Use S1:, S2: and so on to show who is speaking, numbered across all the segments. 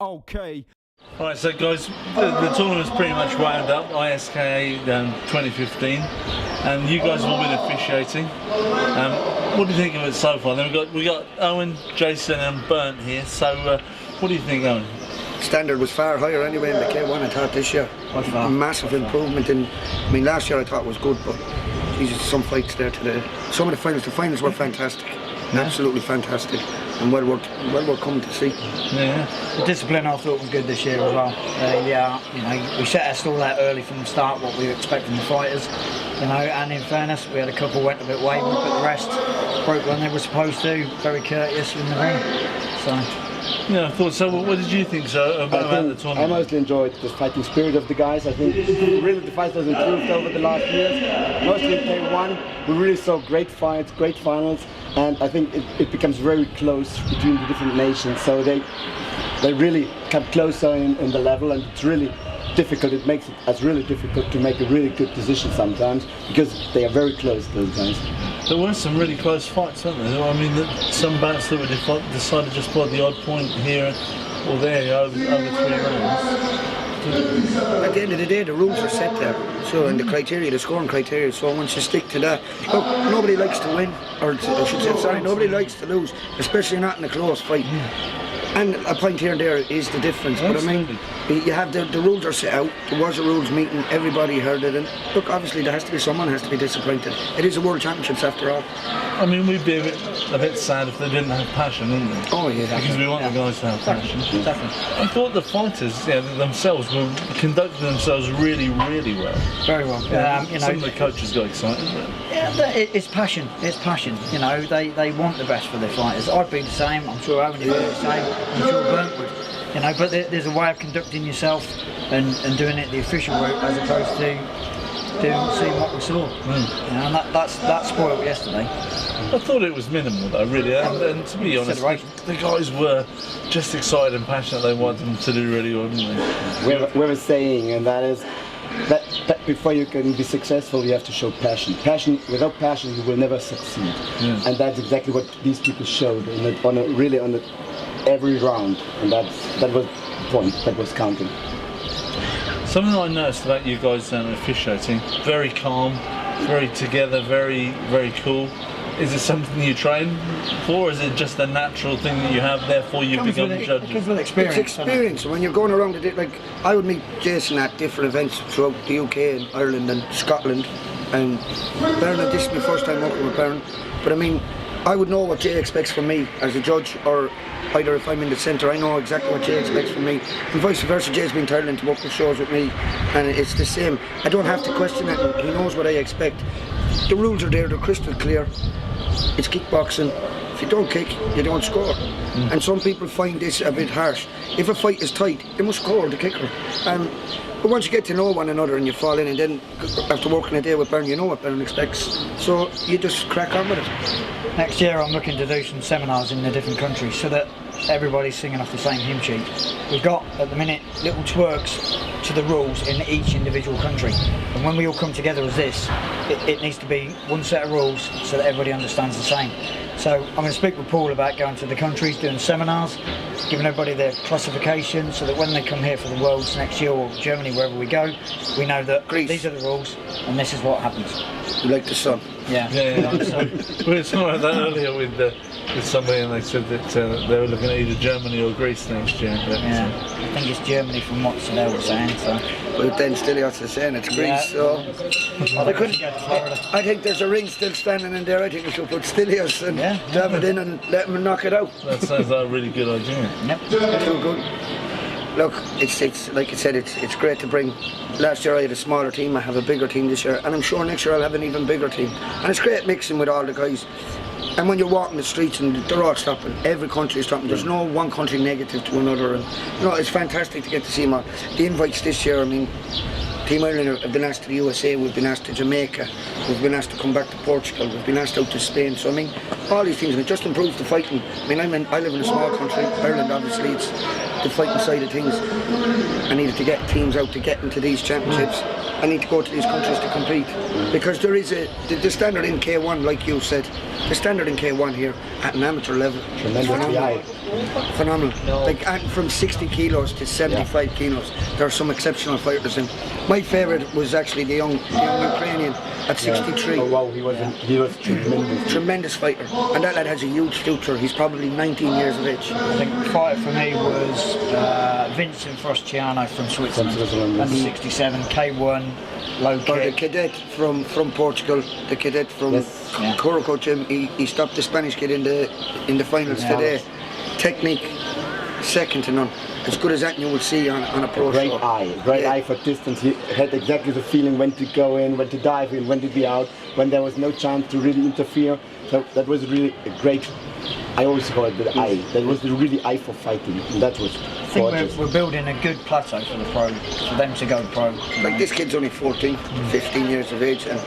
S1: Okay.
S2: Alright, so guys, the tournament's pretty much wound up, ISKA 2015, and you guys have all been officiating. What do you think of it so far? Then we got Owen, Jason and Bernd here, so what do you think, Owen?
S3: Standard was far higher anyway in the K1, I thought. This year. Massive improvement. Last year I thought was good, but Jesus, some fights there today. Some of the finals were fantastic. Absolutely fantastic, and well worth coming to see.
S4: Yeah, the discipline I thought was good this year as well. We set our stall out early from the start, what we were expecting the fighters, and in fairness, we had a couple went a bit wayward, but the rest broke when they were supposed to. Very courteous in the ring. So.
S2: Yeah, I thought so. What did you think, so about the tournament?
S5: I mostly enjoyed the fighting spirit of the guys. I think really the fight has improved over the last years. Mostly in K1, we really saw great fights, great finals, and I think it becomes very close between the different nations. So they really come closer in the level, and it's really difficult. It makes it really difficult to make a really good decision sometimes, because they are very close, those guys.
S2: There were some really close fights, weren't there? I mean, some bouts that were decided just by the odd point here or there over 3 rounds.
S3: At the end of the day, the rules are set there. So, and the scoring criteria. So once you stick to that, look, nobody likes to win, or I should say, sorry, nobody likes to lose, especially not in a close fight. And a point here and there is the difference. But I mean, you have the rules are set out. There was a rules meeting. Everybody heard it. And look, obviously there has to be someone has to be disappointed. It is a World Championships after all.
S2: I mean, we'd be a bit sad if they didn't have passion, wouldn't we?
S3: Oh yeah,
S2: because we want the guys to have passion. I thought the fighters themselves were conducting themselves really, really well.
S4: Very well.
S2: Some of the coaches got excited.
S4: Yeah, it's passion. It's passion. They want the best for their fighters. I'd be the same. I'm sure Owen would be the same. I'm sure Bernd would. But there's a way of conducting yourself and doing it the official route as opposed to seeing what we saw. And that spoiled yesterday.
S2: I thought it was minimal though, really, and to be honest, the guys were just excited and passionate. They wanted them to do really well, didn't they?
S5: We have a saying, and that is that before you can be successful, you have to show passion. Without passion, you will never succeed. And that's exactly what these people showed on every round, and that was the point that was counting.
S2: Something I noticed about you guys officiating, very calm, very together, very, very cool. Is it something you train for, or is it just a natural thing that you have, therefore you become judges?
S4: It comes with experience.
S3: It's experience. When you're going around like I would meet Jason at different events throughout the UK and Ireland and Scotland, and Bernd, this is my first time working with Bernd, but I mean, I would know what Jay expects from me as a judge, or either if I'm in the centre, I know exactly what Jay expects from me, and vice versa. Jay's been to Ireland to work with shows with me, and it's the same. I don't have to question it, he knows what I expect. The rules are there, they're crystal clear. It's kickboxing. If you don't kick, you don't score. And some people find this a bit harsh. If a fight is tight, you must score the kicker. But once you get to know one another and you fall in, and then after working a day with Bernd, you know what Bernd expects. So you just crack on with it.
S4: Next year I'm looking to do some seminars in the different countries so that everybody's singing off the same hymn sheet. We've got, at the minute, little twerks to the rules in each individual country. And when we all come together as this, it needs to be one set of rules so that everybody understands the same. So I'm going to speak with Paul about going to the countries, doing seminars, giving everybody their classification so that when they come here for the Worlds next year, or Germany, wherever we go, we know that these are the rules and this is what happens.
S3: Like the sun.
S4: Yeah.
S2: We were talking about that earlier with somebody, and they said that they were looking at either Germany or Greece next year.
S4: I think it's Germany from what they were saying. So.
S3: But then Stilios is saying it's Greece, so I think there's a ring still standing in there. I think we should put Stilios and have it in and let him knock it out.
S2: That sounds like a really good idea.
S4: Yep.
S3: Too good. Look, it's like you said, it's great to bring. Last year I had a smaller team, I have a bigger team this year, and I'm sure next year I'll have an even bigger team. And it's great mixing with all the guys. And when you're walking the streets and they're all stopping, every country is stopping, there's no one country negative to another, and it's fantastic to get to see them all. The invites this year, I mean, Team Ireland have been asked to the USA, we've been asked to Jamaica, we've been asked to come back to Portugal, we've been asked out to Spain, so I mean, all these things, and it just improves the fighting. I mean, I live in a small country, Ireland obviously, it's the fighting side of things. I needed to get teams out to get into these championships. I need to go to these countries to compete, because there is the standard in K1, like you said, the standard in K1 here at an amateur level,
S5: Tremendously high.
S3: phenomenal. Like, and from 60 kilos to 75 kilos, there are some exceptional fighters in. My favourite was actually the young Ukrainian at 63.
S5: Oh wow, he was tremendous.
S3: Tremendous fighter, and that lad has a huge future. He's probably 19 years of age.
S4: I think the fighter for me was Vincent Frosciano from Switzerland, under 67, K1, low
S3: Or the
S4: kick.
S3: cadet from Portugal, the cadet from Coroco Gym, he stopped the Spanish kid in the finals today. Technique, second to none. As good as that you will see on a pro
S5: Great
S3: show.
S5: great eye for distance. He had exactly the feeling when to go in, when to dive in, when to be out, when there was no chance to really interfere. So that was really a great, I always call it the eye. That was the really eye for fighting, and that was
S4: I think
S5: gorgeous.
S4: we're building a good plateau for the pro, for them to go pro.
S3: Like, this kid's only 14, 15 years of age and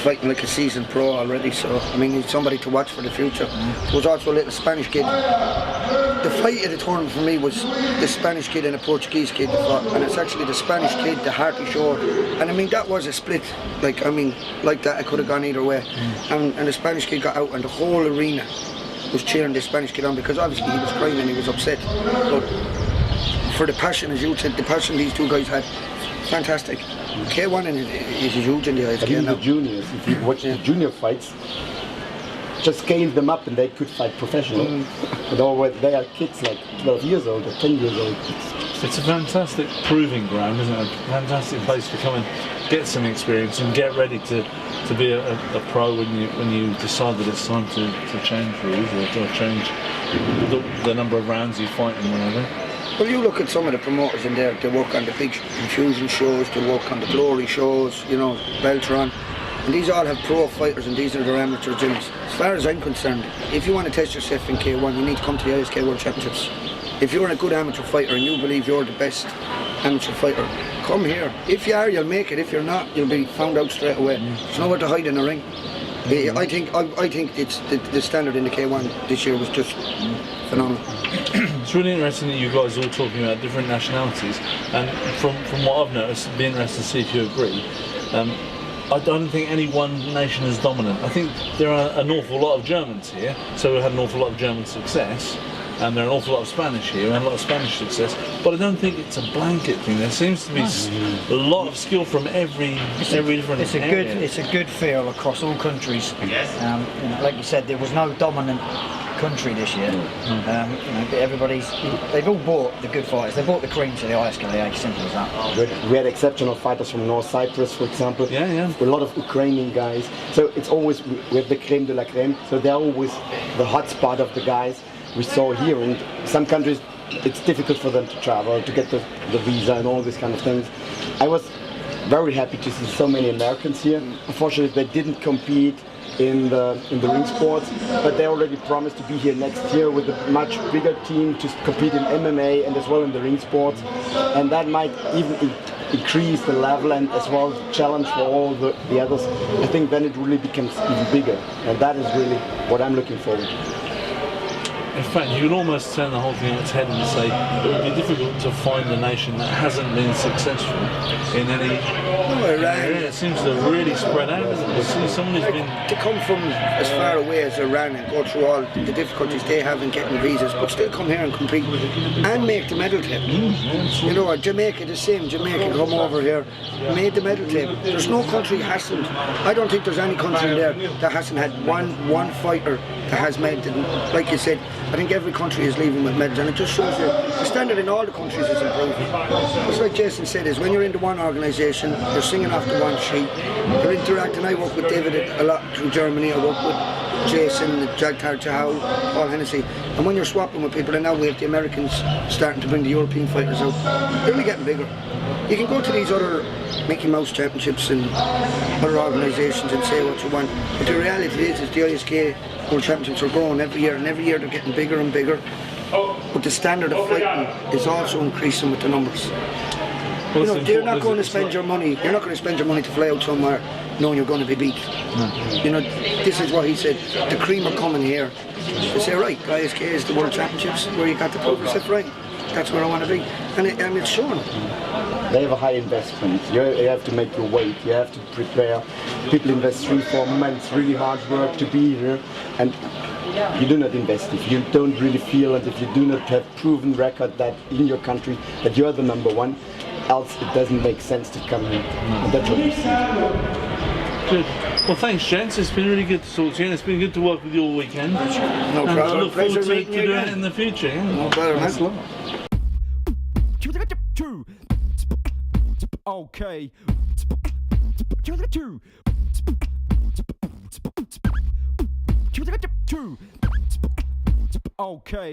S3: fighting like a seasoned pro already, so I mean, he's somebody to watch for the future. There was also a little Spanish kid. The fight at the tournament for me was the Spanish kid and a Portuguese kid that fought, and it's actually the Spanish kid, the hearty short, and I mean, that was a split. Like, I mean, like that, it could have gone either way. And the Spanish kid got out, and the whole arena was cheering the Spanish kid on, because obviously he was crying and he was upset. But for the passion, as you said, the passion these two guys had, fantastic. K1 is huge in the ISKA
S5: Even
S3: now.
S5: the juniors, if you watch the junior fights, just scale them up and they could fight professional. But they are kids like 12 years old or 10 years old.
S2: It's a fantastic proving ground, isn't it? A fantastic place to come and get some experience and get ready to be a pro when you decide that it's time to change rules or to change the number of rounds you fight and whatever.
S3: Well, you look at some of the promoters in there, they work on the big infusion shows, they work on the glory shows, you know, Beltron. And these all have pro fighters, and these are their amateur gyms. As far as I'm concerned, if you want to test yourself in K1, you need to come to the ISKA World Championships. If you're a good amateur fighter and you believe you're the best amateur fighter, come here. If you are, you'll make it. If you're not, you'll be found out straight away. There's nowhere to hide in the ring. I think it's the standard in the K1 this year was just phenomenal.
S2: It's really interesting that you guys are all talking about different nationalities, and from what I've noticed, it'd be interesting to see if you agree. I don't think any one nation is dominant. I think there are an awful lot of Germans here, so we had an awful lot of German success, and there are an awful lot of Spanish here, and a lot of Spanish success, but I don't think it's a blanket thing. There seems to be a lot of skill from every different area.
S4: It's a good feel across all countries. You know, like you said, there was no dominant country this year. You know, they've all bought the good fighters. They bought the cream to the ISKA, simple as that.
S5: We had exceptional fighters from North Cyprus, for example. A lot of Ukrainian guys. So it's always, we have the creme de la creme. So they're always the hot spot of the guys we saw here. And some countries, it's difficult for them to travel, to get the visa and all these kind of things. I was very happy to see so many Americans here. Unfortunately, they didn't compete in the ring sports, but they already promised to be here next year with a much bigger team to compete in MMA and as well in the ring sports, and that might even increase the level and as well the challenge for all the others. I think then it really becomes even bigger, and that is really what I'm looking forward to.
S2: In fact, you could almost turn the whole thing on its head and say it would be difficult to find a nation that hasn't been successful in any area. It seems to have really spread out. Someone who's been
S3: to come from as far away as Iran and go through all the difficulties they have in getting visas, but still come here and compete and make the medal table. You know, Jamaica the same. Jamaica come over here, made the medal table. There's no country hasn't. I don't think there's any country there that hasn't had one fighter that has made it. Like you said, I think every country is leaving with medals, and it just shows you the standard in all the countries is improving. It's like Jason said, is when you're into one organisation, you're singing off the one sheet, you're interacting. I work with David a lot through Germany, I work with Jason, Jagtar Chahal, Paul Hennessy, and when you're swapping with people, and now we have the Americans starting to bring the European fighters out, they're only getting bigger. You can go to these other Mickey Mouse championships and other organisations and say what you want, but the reality is the ISKA World Championships are growing every year, and every year they're getting bigger and bigger. But the standard of fighting is also increasing with the numbers. You know, you're not going to spend your money. You're not going to spend your money to fly out somewhere knowing you're going to be beat. You know, this is what he said. The cream are coming here. They say, right, ISKA is the World Championships where you got the proof. I said, right, that's where I want to be. And it's showing.
S5: They have a high investment. You have to make your weight. You have to prepare. People invest 3-4 months, really hard work to be here. And you do not invest if you don't really feel it, if you do not have proven record that in your country that you're the number one, else it doesn't make sense to come here. And that's what we see.
S2: Good. Well, thanks, gents. It's been really good to talk to you, and it's been good to work with you all weekend.
S3: No
S2: and I
S3: problem.
S2: look forward
S3: Pleasure
S2: to
S3: meeting you
S2: doing
S3: again.
S2: it in the future. Yeah?
S3: No better,
S2: Thanks a
S3: man.
S2: lot.
S1: Okay. Okay.